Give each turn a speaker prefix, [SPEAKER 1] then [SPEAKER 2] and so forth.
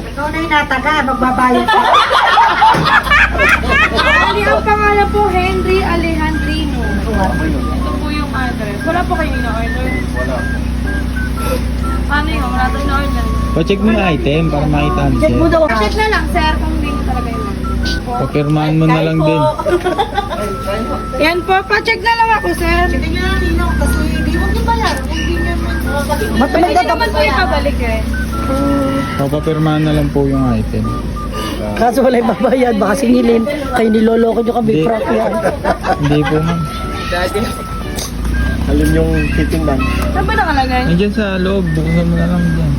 [SPEAKER 1] Ikaw na yung nataga, magbabayad ka.
[SPEAKER 2] Ali, ang pangalan po, Henry Alejandrino. Ito po yung address. Wala po kayo ina-order?
[SPEAKER 3] Wala.
[SPEAKER 2] Paano yun? Wala tayo ina-order.
[SPEAKER 4] Pa-check mo yung item para makita mo
[SPEAKER 1] Check mo
[SPEAKER 4] siya.
[SPEAKER 1] daw.
[SPEAKER 2] Check na lang, sir, kung hindi nyo talaga yun.
[SPEAKER 4] Papirmahan mo na lang din.
[SPEAKER 2] Yan po, pa-check na lang ako, sir.
[SPEAKER 1] Sige nga, Ninong, kasi hindi mo nyo bayaran. Hindi nyo naman. Ba't
[SPEAKER 2] Pwede naman po ipabalik eh.
[SPEAKER 4] Papapirmahan na lang po yung item.
[SPEAKER 1] Kaso wala yung babayad, baka singilin. Kayo niloloko nyo kami,
[SPEAKER 4] Hindi.
[SPEAKER 1] prank yan.
[SPEAKER 4] Hindi po ma'am.
[SPEAKER 3] Alin yung titingnan?
[SPEAKER 2] Saan ba nakalagay?
[SPEAKER 4] Nandiyan sa loob, buksan mo na lang dyan.